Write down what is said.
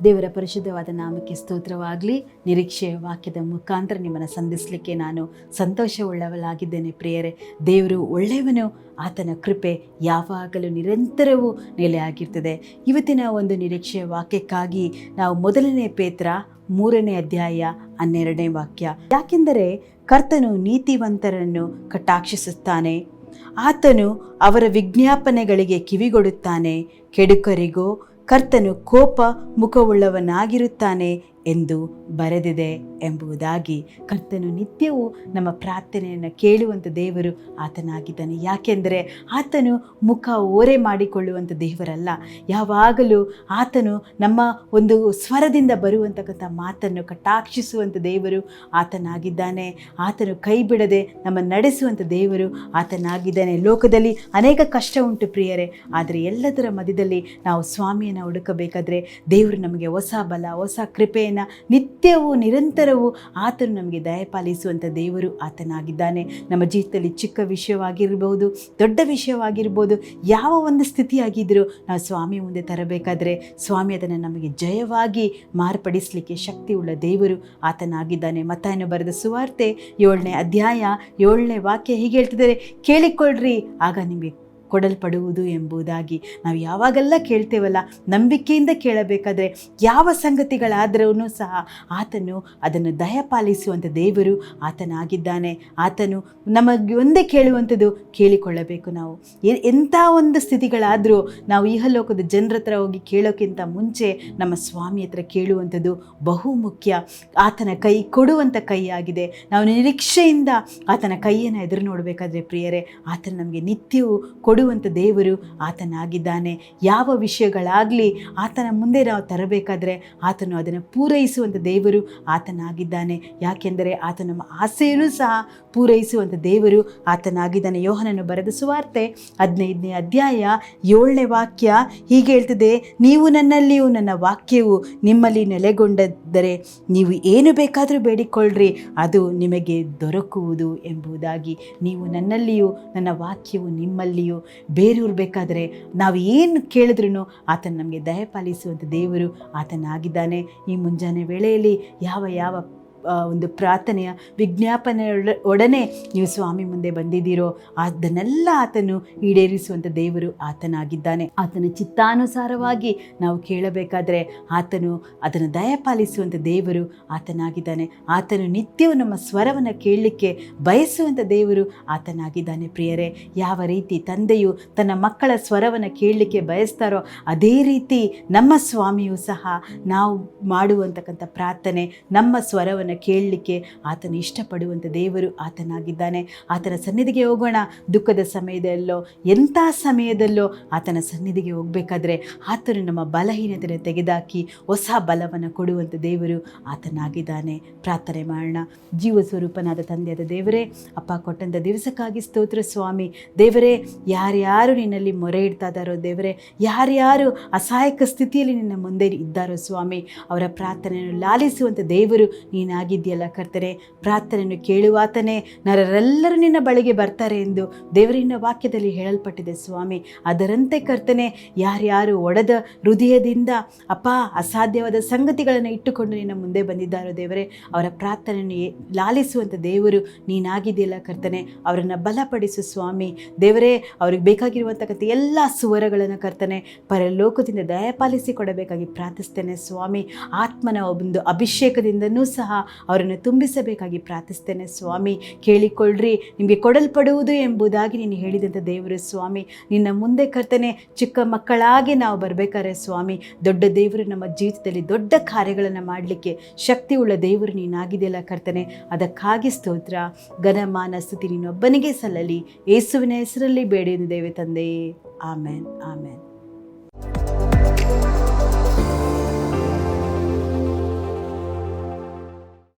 ದೇವರ ಪರಿಶುದ್ಧವಾದ ನಾಮಕ್ಕೆ ಸ್ತೋತ್ರವಾಗಲಿ. ನಿರೀಕ್ಷೆಯ ವಾಕ್ಯದ ಮುಖಾಂತರ ನಿಮ್ಮನ್ನು ಸಂಧಿಸಲಿಕ್ಕೆ ನಾನು ಸಂತೋಷವುಳ್ಳವಳಾಗಿದ್ದೇನೆ ಪ್ರಿಯರೇ. ದೇವರು ಒಳ್ಳೆಯವನು, ಆತನ ಕೃಪೆ ಯಾವಾಗಲೂ ನಿರಂತರವೂ ನೆಲೆಯಾಗಿರ್ತದೆ. ಇವತ್ತಿನ ಒಂದು ನಿರೀಕ್ಷೆಯ ವಾಕ್ಯಕ್ಕಾಗಿ ನಾವು 1 ಪೇತ್ರ 3ನೇ ಅಧ್ಯಾಯ 12ನೇ ವಾಕ್ಯ. ಯಾಕೆಂದರೆ ಕರ್ತನು ನೀತಿವಂತರನ್ನು ಕಟಾಕ್ಷಿಸುತ್ತಾನೆ, ಆತನು ಅವರ ವಿಜ್ಞಾಪನೆಗಳಿಗೆ ಕಿವಿಗೊಡುತ್ತಾನೆ, ಕೆಡುಕರಿಗೋ ಕರ್ತನು ಕೋಪ ಮುಖವುಳ್ಳವನಾಗಿರುತ್ತಾನೆ ಎಂದು ಬರೆದಿದೆ ಎಂಬುದಾಗಿ. ಕರ್ತನು ನಿತ್ಯವೂ ನಮ್ಮ ಪ್ರಾರ್ಥನೆಯನ್ನು ಕೇಳುವಂಥ ದೇವರು ಆತನಾಗಿದ್ದಾನೆ. ಯಾಕೆಂದರೆ ಆತನು ಮುಖ ಓರೆ ಮಾಡಿಕೊಳ್ಳುವಂಥ ದೇವರಲ್ಲ. ಯಾವಾಗಲೂ ಆತನು ನಮ್ಮ ಒಂದು ಸ್ವರದಿಂದ ಬರುವಂತಕ್ಕಂಥ ಮಾತನ್ನು ಕಟಾಕ್ಷಿಸುವಂಥ ದೇವರು ಆತನಾಗಿದ್ದಾನೆ. ಆತನು ಕೈ ಬಿಡದೆ ನಮ್ಮ ನಡೆಸುವಂಥ ದೇವರು ಆತನಾಗಿದ್ದಾನೆ. ಲೋಕದಲ್ಲಿ ಅನೇಕ ಕಷ್ಟ ಉಂಟು ಪ್ರಿಯರೇ, ಆದರೆ ಎಲ್ಲದರ ಮಧ್ಯದಲ್ಲಿ ನಾವು ಸ್ವಾಮಿಯನ್ನು ಹುಡುಕಬೇಕಾದ್ರೆ ದೇವರು ನಮಗೆ ಹೊಸ ಬಲ, ಹೊಸ ಕೃಪೆಯನ್ನು ನಿತ್ಯವೂ ನಿರಂತರವೂ ಆತನು ನಮಗೆ ದಯಪಾಲಿಸುವಂಥ ದೇವರು ಆತನಾಗಿದ್ದಾನೆ. ನಮ್ಮ ಜೀವಿತದಲ್ಲಿ ಚಿಕ್ಕ ವಿಷಯವಾಗಿರ್ಬೋದು, ದೊಡ್ಡ ವಿಷಯವಾಗಿರ್ಬೋದು, ಯಾವ ಒಂದು ಸ್ಥಿತಿಯಾಗಿದ್ದರೂ ನಾವು ಸ್ವಾಮಿ ಮುಂದೆ ತರಬೇಕಾದ್ರೆ ಸ್ವಾಮಿ ಅದನ್ನು ನಮಗೆ ಜಯವಾಗಿ ಮಾರ್ಪಡಿಸಲಿಕ್ಕೆ ಶಕ್ತಿ ಉಳ್ಳ ದೇವರು ಆತನಾಗಿದ್ದಾನೆ. ಮತ್ತಾಯನು ಬರೆದ ಸುವಾರ್ತೆ 7ನೇ ಅಧ್ಯಾಯ 7ನೇ ವಾಕ್ಯ ಹೀಗೆ ಹೇಳ್ತಿದ್ದಾರೆ, ಕೇಳಿಕೊಳ್ಳ್ರಿ ಆಗ ನಿಮಗೆ ಕೊಡಲ್ಪಡುವುದು ಎಂಬುದಾಗಿ. ನಾವು ಯಾವಾಗೆಲ್ಲ ಕೇಳ್ತೇವಲ್ಲ, ನಂಬಿಕೆಯಿಂದ ಕೇಳಬೇಕಾದ್ರೆ ಯಾವ ಸಂಗತಿಗಳಾದರೂ ಸಹ ಆತನು ಅದನ್ನು ದಯಪಾಲಿಸುವಂಥ ದೇವರು ಆತನಾಗಿದ್ದಾನೆ. ಆತನು ನಮಗೆ ಒಂದೇ ಕೇಳುವಂಥದ್ದು ಕೇಳಿಕೊಳ್ಳಬೇಕು. ನಾವು ಎಂಥ ಒಂದು ಸ್ಥಿತಿಗಳಾದರೂ ನಾವು ಇಹಲೋಕದ ಜನರ ಹತ್ರ ಹೋಗಿ ಕೇಳೋಕ್ಕಿಂತ ಮುಂಚೆ ನಮ್ಮ ಸ್ವಾಮಿ ಹತ್ರ ಕೇಳುವಂಥದ್ದು ಬಹು ಮುಖ್ಯ. ಆತನ ಕೈ ಕೊಡುವಂಥ ಕೈಯಾಗಿದೆ. ನಾವು ನಿರೀಕ್ಷೆಯಿಂದ ಆತನ ಕೈಯನ್ನು ಎದುರು ನೋಡಬೇಕಾದ್ರೆ ಪ್ರಿಯರೇ, ಆತನ ನಮಗೆ ನಿತ್ಯವೂ ಕೊಡುವಂಥ ದೇವರು ಆತನಾಗಿದ್ದಾನೆ. ಯಾವ ವಿಷಯಗಳಾಗಲಿ ಆತನ ಮುಂದೆ ನಾವು ತರಬೇಕಾದ್ರೆ ಆತನು ಅದನ್ನು ಪೂರೈಸುವಂಥ ದೇವರು ಆತನಾಗಿದ್ದಾನೆ. ಯಾಕೆಂದರೆ ಆತನ ನಮ್ಮ ಆಸೆಯನ್ನು ಸಹ ಪೂರೈಸುವಂಥ ದೇವರು ಆತನಾಗಿದ್ದಾನೆ. ಯೋಹನನು ಬರೆದ ಸುವಾರ್ತೆ 15ನೇ ಅಧ್ಯಾಯ 7ನೇ ವಾಕ್ಯ ಹೀಗೆ ಹೇಳ್ತದೆ, ನೀವು ನನ್ನಲ್ಲಿಯೂ ನನ್ನ ವಾಕ್ಯವು ನಿಮ್ಮಲ್ಲಿ ನೆಲೆಗೊಂಡದರೆ ನೀವು ಏನು ಬೇಕಾದರೂ ಬೇಡಿಕೊಳ್ಳ್ರಿ, ಅದು ನಿಮಗೆ ದೊರಕುವುದು ಎಂಬುದಾಗಿ. ನೀವು ನನ್ನಲ್ಲಿಯೂ ನನ್ನ ವಾಕ್ಯವು ನಿಮ್ಮಲ್ಲಿಯೂ ಬೇರೂರಬೇಕಾದ್ರೆ ನಾವು ಏನು ಕೇಳಿದ್ರೂ ಆತನ ನಮಗೆ ದಯಪಾಲಿಸುವಂಥ ದೇವರು ಆತನಾಗಿದ್ದಾನೆ. ಈ ಮುಂಜಾನೆ ವೇಳೆಯಲ್ಲಿ ಯಾವ ಒಂದು ಪ್ರಾರ್ಥನೆಯ ವಿಜ್ಞಾಪನೆ ಒಡನೆ ನೀವು ಸ್ವಾಮಿ ಮುಂದೆ ಬಂದಿದ್ದೀರೋ ಅದನ್ನೆಲ್ಲ ಆತನು ಈಡೇರಿಸುವಂಥ ದೇವರು ಆತನಾಗಿದ್ದಾನೆ. ಆತನ ಚಿತ್ತಾನುಸಾರವಾಗಿ ನಾವು ಕೇಳಬೇಕಾದ್ರೆ ಆತನು ಅದನ್ನು ದಯಪಾಲಿಸುವಂಥ ದೇವರು ಆತನಾಗಿದ್ದಾನೆ. ಆತನು ನಿತ್ಯವೂ ನಮ್ಮ ಸ್ವರವನ್ನು ಕೇಳಲಿಕ್ಕೆ ಬಯಸುವಂಥ ದೇವರು ಆತನಾಗಿದ್ದಾನೆ. ಪ್ರಿಯರೇ, ಯಾವ ರೀತಿ ತಂದೆಯು ತನ್ನ ಮಕ್ಕಳ ಸ್ವರವನ್ನು ಕೇಳಲಿಕ್ಕೆ ಬಯಸ್ತಾರೋ ಅದೇ ರೀತಿ ನಮ್ಮ ಸ್ವಾಮಿಯು ಸಹ ನಾವು ಮಾಡುವಂತಕ್ಕಂಥ ಪ್ರಾರ್ಥನೆ, ನಮ್ಮ ಸ್ವರವನ್ನು ಕೇಳಲಿಕ್ಕೆ ಆತನು ಇಷ್ಟಪಡುವಂಥ ದೇವರು ಆತನಾಗಿದ್ದಾನೆ. ಆತನ ಸನ್ನಿಧಿಗೆ ಹೋಗೋಣ. ದುಃಖದ ಸಮಯದಲ್ಲೋ ಎಂಥ ಸಮಯದಲ್ಲೋ ಆತನ ಸನ್ನಿಧಿಗೆ ಹೋಗಬೇಕಾದ್ರೆ ಆತನು ನಮ್ಮ ಬಲಹೀನತೆಯನ್ನು ತೆಗೆದಾಕಿ ಹೊಸ ಬಲವನ್ನು ಕೊಡುವಂಥ ದೇವರು ಆತನಾಗಿದ್ದಾನೆ. ಪ್ರಾರ್ಥನೆ ಮಾಡೋಣ. ಜೀವ ಸ್ವರೂಪನಾದ ತಂದೆಯಾದ ದೇವರೇ, ಅಪ್ಪ ಕೊಟ್ಟಂಥ ದಿವಸಕ್ಕಾಗಿ ಸ್ತೋತ್ರ ಸ್ವಾಮಿ. ದೇವರೇ, ಯಾರ್ಯಾರು ನಿನ್ನಲ್ಲಿ ಮೊರೆ ಇಡ್ತಾ ಇದ್ದಾರೋ ದೇವರೇ, ಯಾರ್ಯಾರು ಅಸಹಾಯಕ ಸ್ಥಿತಿಯಲ್ಲಿ ನಿನ್ನ ಮುಂದೆ ಇದ್ದಾರೋ ಸ್ವಾಮಿ, ಅವರ ಪ್ರಾರ್ಥನೆಯನ್ನು ಲಾಲಿಸುವಂಥ ದೇವರು ನೀನಾಗಿದೆಯಲ್ಲ ಕರ್ತನೆ. ಪ್ರಾರ್ಥನೆಯನ್ನು ಕೇಳುವಾತನೇ ನರರೆಲ್ಲರೂ ನಿನ್ನ ಬಳಿಗೆ ಬರ್ತಾರೆ ಎಂದು ದೇವರಿನ ವಾಕ್ಯದಲ್ಲಿ ಹೇಳಲ್ಪಟ್ಟಿದೆ ಸ್ವಾಮಿ. ಅದರಂತೆ ಕರ್ತನೆ, ಯಾರ್ಯಾರು ಒಡೆದ ಹೃದಯದಿಂದ ಅಪ್ಪ ಅಸಾಧ್ಯವಾದ ಸಂಗತಿಗಳನ್ನು ಇಟ್ಟುಕೊಂಡು ನಿನ್ನ ಮುಂದೆ ಬಂದಿದ್ದಾರೋ ದೇವರೇ, ಅವರ ಪ್ರಾರ್ಥನೆಯನ್ನು ಲಾಲಿಸುವಂಥ ದೇವರು ನೀನಾಗಿದೆಯಲ್ಲ ಕರ್ತನೆ. ಅವರನ್ನು ಬಲಪಡಿಸು ಸ್ವಾಮಿ. ದೇವರೇ, ಅವ್ರಿಗೆ ಬೇಕಾಗಿರುವಂತಕ್ಕಂಥ ಎಲ್ಲ ಸುವರಗಳನ್ನು ಕರ್ತನೆ ಪರಲೋಕದಿಂದ ದಯಪಾಲಿಸಿ ಕೊಡಬೇಕಾಗಿ ಪ್ರಾರ್ಥಿಸ್ತೇನೆ ಸ್ವಾಮಿ. ಆತ್ಮನ ಒಂದು ಅಭಿಷೇಕದಿಂದನೂ ಸಹ ಅವರನ್ನು ತುಂಬಿಸಬೇಕಾಗಿ ಪ್ರಾರ್ಥಿಸ್ತೇನೆ ಸ್ವಾಮಿ. ಕೇಳಿಕೊಳ್ಳ್ರಿ ನಿಮಗೆ ಕೊಡಲ್ಪಡುವುದು ಎಂಬುದಾಗಿ ನೀನು ಹೇಳಿದಂಥ ದೇವರು ಸ್ವಾಮಿ. ನಿನ್ನ ಮುಂದೆ ಕರ್ತನೆ ಚಿಕ್ಕ ಮಕ್ಕಳಾಗಿ ನಾವು ಬರಬೇಕಾದ್ರೆ ಸ್ವಾಮಿ, ದೊಡ್ಡ ದೇವರು ನಮ್ಮ ಜೀವಿತದಲ್ಲಿ ದೊಡ್ಡ ಕಾರ್ಯಗಳನ್ನು ಮಾಡಲಿಕ್ಕೆ ಶಕ್ತಿ ಉಳ್ಳ ದೇವರು ನೀನಾಗಿದೆಯಲ್ಲ ಕರ್ತನೆ. ಅದಕ್ಕಾಗಿ ಸ್ತೋತ್ರ, ಘನಮಾನ ಸ್ತುತಿ ನೀನೊಬ್ಬನಿಗೆ ಸಲ್ಲಲಿ. ಯೇಸುವಿನ ಹೆಸರಲ್ಲಿ ಬೇಡಿದ್ದೇವೆ ತಂದೆಯೇ, ಆಮೆನ್ ಆಮೆನ್.